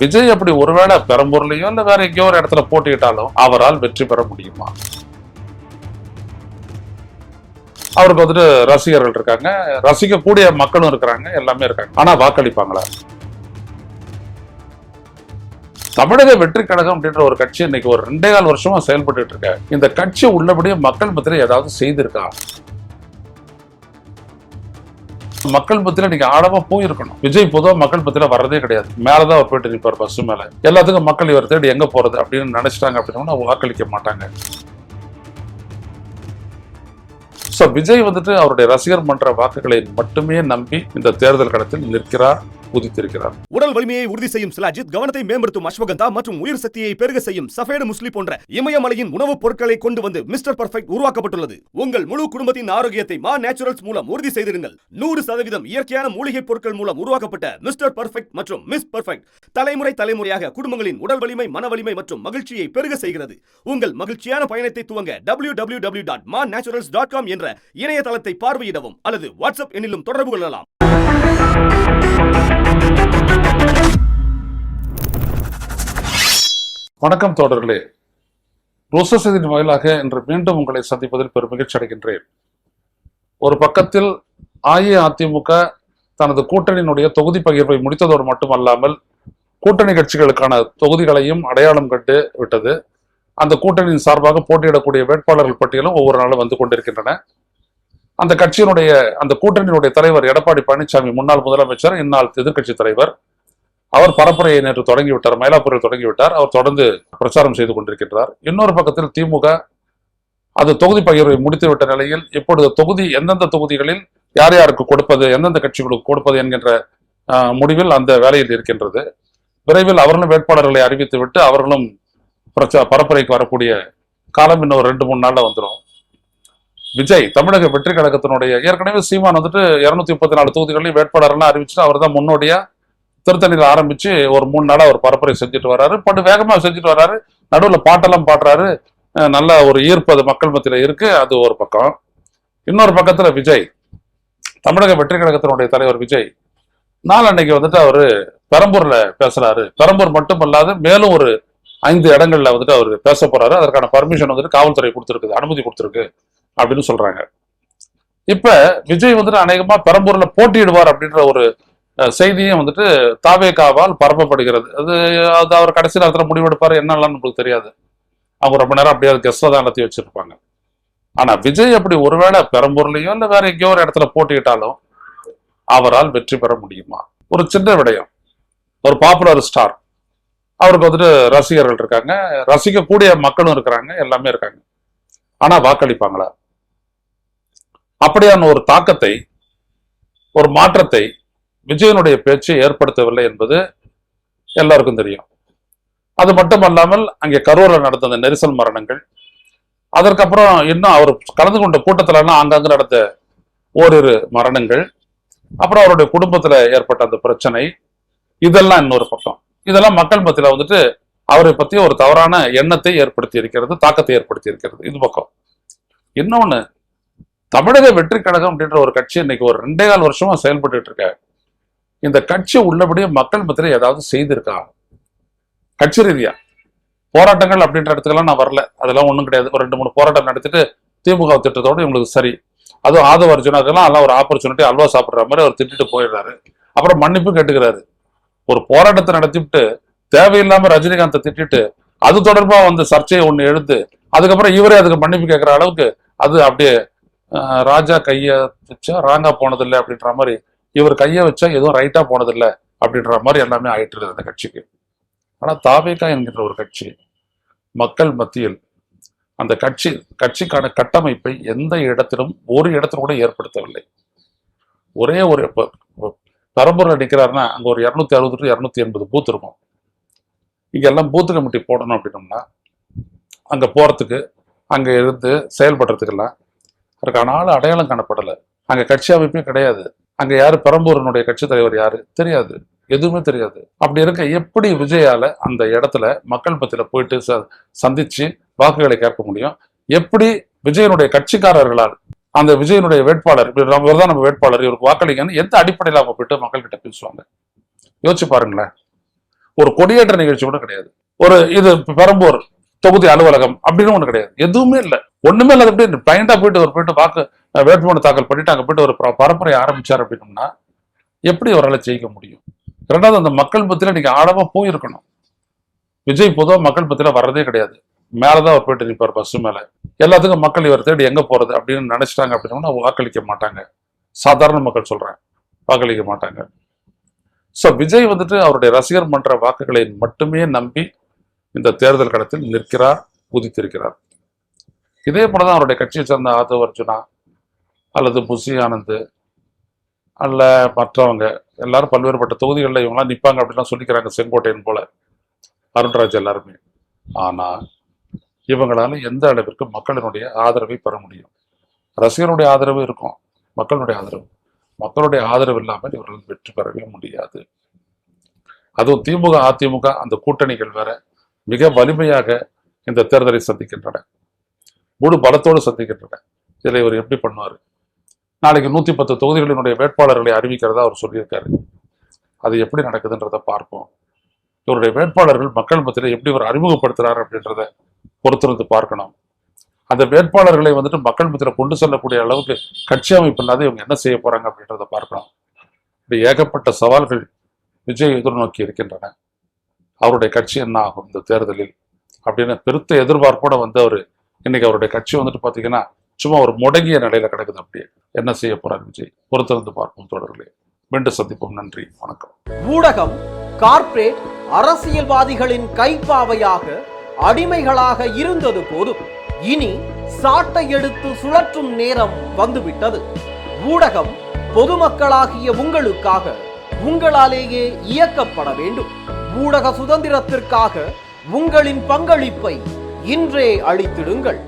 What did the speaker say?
விஜய் அப்படி ஒருவேளை பெரம்பூர்லயோ இல்ல வேற எங்கேயோ ஒரு இடத்துல போட்டியிட்டாலும் அவரால் வெற்றி பெற முடியுமா? அவருக்கு வந்துட்டு ரசிகர்கள் இருக்காங்க, ரசிக்கக்கூடிய மக்களும் இருக்கிறாங்க, எல்லாமே இருக்காங்க. ஆனா வாக்களிப்பாங்களா? தமிழக வெற்றி கழகம் அப்படின்ற ஒரு கட்சி இன்னைக்கு ஒரு 2.25 வருஷமா செயல்பட்டு இருக்க. இந்த கட்சி உள்ளபடியே மக்கள் மத்தியில ஏதாவது செய்திருக்கா? மக்கள் மத்தியில நீங்க ஆழமா போயிருக்கணும். விஜய் பொதுவா மக்கள் மத்தியில வர்றதே கிடையாது. மேலதான் அவர் போயிட்டு இருப்பார் பஸ் மேல. எல்லாத்துக்கும் மக்கள் இவர் தேடி எங்க போறது அப்படின்னு நினைச்சிட்டாங்க அப்படின்னா வாக்களிக்க மாட்டாங்க. விஜய் வந்துட்டு அவருடைய ரசிகர் மன்ற வாக்குகளை மட்டுமே நம்பி இந்த தேர்தல் களத்தில் நிற்கிறார், குதித்திருக்கிறார். உடல் வலிமையை உறுதி செய்யும் சிலாஜித், கவனத்தை மேம்படுத்தும் அஸ்வகந்தா மற்றும் உயிர் சக்தியை பெருக செய்யும் சஃபேடு முஸ்லி போன்ற இமயமலையின் உணவுப் பொருட்களை கொண்டு வந்து மிஸ்டர் பர்ஃபெக்ட் உருவாக்கப்பட்டுள்ளது. உங்கள் முழு குடும்பத்தின் ஆரோக்கியத்தை மா நேச்சுரல்ஸ் மூலம் உறுதி செய்திருங்கள். 100% இயற்கையான மூலிகை பொருட்கள் மூலம் உருவாக்கப்பட்ட மிஸ்டர் பர்ஃபெக்ட் மற்றும் மிஸ் பர்ஃபெக்ட் தலைமுறையாக குடும்பங்களின் உடல் வலிமை, மன வலிமை மற்றும் மகிழ்ச்சியை பெருக செய்கிறது. உங்கள் மகிழ்ச்சியான பயணத்தை துவங்க www.mannaturals.com என்ற இணையதளத்தை பார்வையிடவும் அல்லது வாட்ஸ்அப் எண்ணிலும் தொடர்பு கொள்ளலாம். வணக்கம் தோழர்களே, ரோசஸ் செய்தியின் வாயிலாக இன்று மீண்டும் உங்களை சந்திப்பதில் பெரும் மகிழ்ச்சி அடைகின்றேன். ஒரு பக்கத்தில் அஇஅதிமுக தனது கூட்டணியினுடைய தொகுதி பகிர்வை முடித்ததோடு மட்டுமல்லாமல் கூட்டணி கட்சிகளுக்கான தொகுதிகளையும் அடையாளம் கண்டு விட்டது. அந்த கூட்டணியின் சார்பாக போட்டியிடக்கூடிய வேட்பாளர்கள் பட்டியலும் ஒவ்வொரு நாளும் வந்து கொண்டிருக்கின்றன. அந்த கட்சியினுடைய அந்த கூட்டணியினுடைய தலைவர் எடப்பாடி பழனிசாமி, முன்னாள் முதலமைச்சர், இந்நாள் எதிர்கட்சி தலைவர், அவர் பரப்புரையை நேற்று தொடங்கிவிட்டார், மயிலாப்பூரில் தொடங்கிவிட்டார். அவர் தொடர்ந்து பிரச்சாரம் செய்து கொண்டிருக்கின்றார். இன்னொரு பக்கத்தில் திமுக அது தொகுதி பகிர்வை முடித்துவிட்ட நிலையில் இப்பொழுது தொகுதி எந்தெந்த தொகுதிகளில் யார் யாருக்கு கொடுப்பது, எந்தெந்த கட்சிகளுக்கு கொடுப்பது என்கின்ற முடிவில் அந்த வேலையில் இருக்கின்றது. விரைவில் அவர்களும் வேட்பாளர்களை அறிவித்துவிட்டு அவர்களும் பரப்புரைக்கு வரக்கூடிய காலம் இன்னும் 2-3 நாள்ல வந்துடும். விஜய் தமிழக வெற்றி கழகத்தினுடைய ஏற்கனவே சீமான் வந்துட்டு 234 தொகுதிகளையும் வேட்பாளர்லாம் அறிவிச்சுட்டு அவர் தான் முன்னோடியா திருத்தணியில் ஆரம்பிச்சு ஒரு 3 நாளா அவர் பரப்புரை செஞ்சுட்டு வர்றாரு. படு வேகமா செஞ்சுட்டு வர்றாரு. நடுவில் பாட்டெல்லாம் பாடுறாரு. நல்ல ஒரு ஈர்ப்பு அது மக்கள் மத்தியில இருக்கு. அது ஒரு பக்கம். இன்னொரு பக்கத்துல விஜய், தமிழக வெற்றி கழகத்தினுடைய தலைவர் விஜய் அன்னைக்கு வந்துட்டு அவரு பெரம்பூர்ல பேசுறாரு. பெரம்பூர் மட்டும் அல்லாது மேலும் ஒரு 5 இடங்கள்ல வந்துட்டு அவரு பேச போறாரு. அதற்கான பர்மிஷன் வந்துட்டு காவல்துறை கொடுத்துருக்கு, அனுமதி கொடுத்துருக்கு அப்படின்னு சொல்றாங்க. இப்ப விஜய் வந்துட்டு அநேகமா பெரம்பூர்ல போட்டியிடுவார் அப்படின்ற ஒரு செய்தியும் வந்துட்டு தாவேகாவால் பரப்பப்படுகிறது. அது அவர் கடைசி நேரத்துல முடிவெடுப்பாரு, என்னெல்லாம் நமக்கு தெரியாது. அவங்க ரொம்ப நேரம் அப்படியே கெஸ்ட்ல தான் எல்லாத்தையும் வச்சிருப்பாங்க. ஆனா விஜய் அப்படி ஒருவேளை பெரம்பூர்லயோ இல்ல வேற எங்கேயோ ஒரு இடத்துல போட்டியிட்டாலும் அவரால் வெற்றி பெற முடியுமா? ஒரு சின்ன விடயம். ஒரு பாப்புலர் ஸ்டார், அவருக்கு வந்துட்டு ரசிகர்கள் இருக்காங்க, ரசிக்கக்கூடிய மக்களும் இருக்கிறாங்க, எல்லாமே இருக்காங்க. ஆனா வாக்களிப்பாங்களா? அப்படியான ஒரு தாக்கத்தை, ஒரு மாற்றத்தை விஜயனுடைய பேச்சு ஏற்படுத்தவில்லை என்பது எல்லாருக்கும் தெரியும். அது மட்டுமல்லாமல் அங்கே கரூரில் நடந்த அந்த நெரிசல் மரணங்கள், அதற்கப்புறம் இன்னும் அவர் கலந்து கொண்ட கூட்டத்திலாம் அங்கங்கு நடந்த ஓரிரு மரணங்கள், அப்புறம் அவருடைய குடும்பத்துல ஏற்பட்ட அந்த பிரச்சனை, இதெல்லாம் இன்னொரு பக்கம். இதெல்லாம் மக்கள் மத்தியில வந்துட்டு அவரை பத்தி ஒரு தவறான எண்ணத்தை ஏற்படுத்தி இருக்கிறது, தாக்கத்தை ஏற்படுத்தி இருக்கிறது. இது பக்கம். இன்னொன்னு, தமிழக வெற்றி கழகம் அப்படின்ற ஒரு கட்சி இன்னைக்கு ஒரு 2.25 வருஷமா செயல்பட்டு இருக்க. இந்த கட்சி உள்ளபடியே மக்கள் மத்தியில ஏதாவது செய்திருக்கா? கட்சி ரீதியா போராட்டங்கள் அப்படின்ற இடத்துக்கெல்லாம் நான் வரல, அதெல்லாம் ஒண்ணும் கிடையாது. ஒரு 2-3 போராட்டம் நடத்திட்டு திமுக திட்டத்தோடு இவங்களுக்கு சரி. அதுவும் ஆதவ அர்ஜுனாக்கெல்லாம் எல்லாம் ஒரு ஆப்பர்ச்சுனிட்டி, அல்வா சாப்பிடுற மாதிரி அவர் திட்டிட்டு போயிடுறாரு. அப்புறம் மன்னிப்பு கேட்டுக்கிறாரு. ஒரு போராட்டத்தை நடத்திவிட்டு தேவையில்லாம ரஜினிகாந்தை திட்டிட்டு அது தொடர்பா வந்து சர்ச்சையை ஒண்ணு எழுது, அதுக்கப்புறம் இவரே அதுக்கு மன்னிப்பு கேட்கிற அளவுக்கு அது அப்படியே ராஜா கைய வச்சா ராங்கா போனதில்லை அப்படின்ற மாதிரி, இவர் கைய வச்சா எதுவும் ரைட்டா போனதில்லை அப்படின்ற மாதிரி எல்லாமே ஆயிட்டு இருக்குது அந்த கட்சிக்கு. ஆனா தாவேகா என்கின்ற ஒரு கட்சி மக்கள் மத்தியில் அந்த கட்சிக்கான கட்டமைப்பை எந்த இடத்திலும் ஒரு இடத்துல கூட ஏற்படுத்தவில்லை. ஒரே ஒரு பெரம்பூர்ல நிற்கிறாருன்னா அங்க ஒரு 260 to 280 பூத் இருக்கும். இங்க எல்லாம் பூத்து கமிட்டி போடணும் அப்படின்னோம்னா அங்க போறதுக்கு, அங்க இருந்து செயல்படுறதுக்கெல்லாம் அதுக்கான ஆள் அடையாளம் காணப்படலை. அங்க கட்சி அமைப்பே கிடையாது. அங்க யாரு பெரம்பூரினுடைய கட்சி தலைவர் யாரு தெரியாது, எதுவுமே தெரியாது. அப்படி இருக்க எப்படி விஜயால அந்த இடத்துல மக்கள் மத்தியில போயிட்டு சந்திச்சு வாக்குகளை கேட்க முடியும்? எப்படி விஜயனுடைய கட்சிக்காரர்களால் அந்த விஜயனுடைய வேட்பாளர், இவர்தான் நம்ம வேட்பாளர், இவருக்கு வாக்களிங்கன்னு எந்த அடிப்படையில் அவங்க போயிட்டு மக்கள் கிட்ட பேசுவாங்க? யோசிச்சு பாருங்களேன். ஒரு கொடியேற்ற நிகழ்ச்சி கூட கிடையாது. ஒரு இது பெரம்பூர் தொகுதி அலுவலகம் அப்படின்னு ஒண்ணு கிடையாது. எதுவுமே இல்லை, ஒண்ணுமே இல்லை. அப்படி பிளைண்டா போயிட்டு வாக்கு வேட்புமனு தாக்கல் பண்ணிட்டு அங்க போயிட்டு ஒரு பரப்புரை ஆரம்பிச்சார் அப்படின்னோம்னா எப்படி அவரால் ஜெயிக்க முடியும்? இரண்டாவது, அந்த மக்கள் பத்தியில நீங்க ஆழமா போயிருக்கணும். விஜய் பொதுவாக மக்கள் பத்தியில வர்றதே கிடையாது. மேலதான் அவர் போயிட்டு நிற்பார் பஸ் மேல. எல்லாத்துக்கும் மக்கள் இவர் தேடி எங்க போறது அப்படின்னு நினைச்சிட்டாங்க அப்படின்னா வாக்களிக்க மாட்டாங்க. சாதாரண மக்கள் சொல்றேன், வாக்களிக்க மாட்டாங்க. சோ விஜய் வந்துட்டு அவருடைய ரசிகர் மன்ற வாக்குகளை மட்டுமே நம்பி இந்த தேர்தல் களத்தில் நிற்கிறார், குதித்திருக்கிறார். இதே போலதான் அவருடைய கட்சியை சேர்ந்த ஆதவ் அர்ஜுனா அல்லது புசி ஆனந்த் அல்ல மற்றவங்க எல்லாரும் பல்வேறுபட்ட தொகுதிகளில் இவங்களாம் நிற்பாங்க அப்படின்லாம் சொல்லிக்கிறாங்க, செங்கோட்டையன் போல, அருண்ராஜ் எல்லாருமே. ஆனா இவங்களால எந்த அளவிற்கு மக்களினுடைய ஆதரவை பெற முடியும்? ரசிகருடைய ஆதரவு இருக்கும், மக்களுடைய ஆதரவு இல்லாமல் இவர்கள் வெற்றி பெறவே முடியாது. அதுவும் திமுக அதிமுக அந்த கூட்டணிகள் வேற மிக வலிமையாக இந்த தேர்தலை சந்திக்கின்றன, முழு பலத்தோடு சந்திக்கின்றன. இதில் இவர் எப்படி பண்ணுவாரு? நாளைக்கு 110 தொகுதிகளினுடைய வேட்பாளர்களை அறிவிக்கிறதா அவர் சொல்லியிருக்காரு. அது எப்படி நடக்குதுன்றதை பார்ப்போம். இவருடைய வேட்பாளர்கள் மக்கள் மத்தியில் எப்படி இவர் அறிமுகப்படுத்துறாரு அப்படின்றத பொறுத்திருந்து பார்க்கணும். அந்த வேட்பாளர்களை வந்துட்டு மக்கள் மத்தியில் கொண்டு செல்லக்கூடிய அளவுக்கு கட்சி அமைப்பு இல்லாத இவங்க என்ன செய்ய போறாங்க அப்படின்றத பார்க்கணும். இப்படி ஏகப்பட்ட சவால்கள் விஜய் எதிர்நோக்கி இருக்கின்றன. அவருடைய கட்சி என்ன ஆகும் இந்த தேர்தலில் அப்படின்னு பெருத்த எதிர்பார்ப்போட வந்து அவர் இன்னைக்கு அவருடைய கட்சி வந்துட்டு பாத்தீங்கன்னா சும்மா ஒரு முடங்கிய நிலையில கிடக்குது. அப்படியே என்ன செய்ய போறார் விஜய்? பொறுத்திருந்து பார்ப்போம் தொடர்களே. மீண்டும் சந்திப்போம். நன்றி, வணக்கம். ஊடகம் கார்ப்பரேட் அரசியல்வாதிகளின் கைப்பாவையாக அடிமைகளாக இருந்தது போதும். இனி சாட்டை எடுத்து சுழற்றும் நேரம் வந்துவிட்டது. ஊடகம் பொதுமக்களாகிய உங்களுக்காக, உங்களாலேயே இயக்கப்பட வேண்டும். ஊடக சுதந்திரத்திற்காக உங்களின் பங்களிப்பை இன்றே அளித்திடுங்கள்.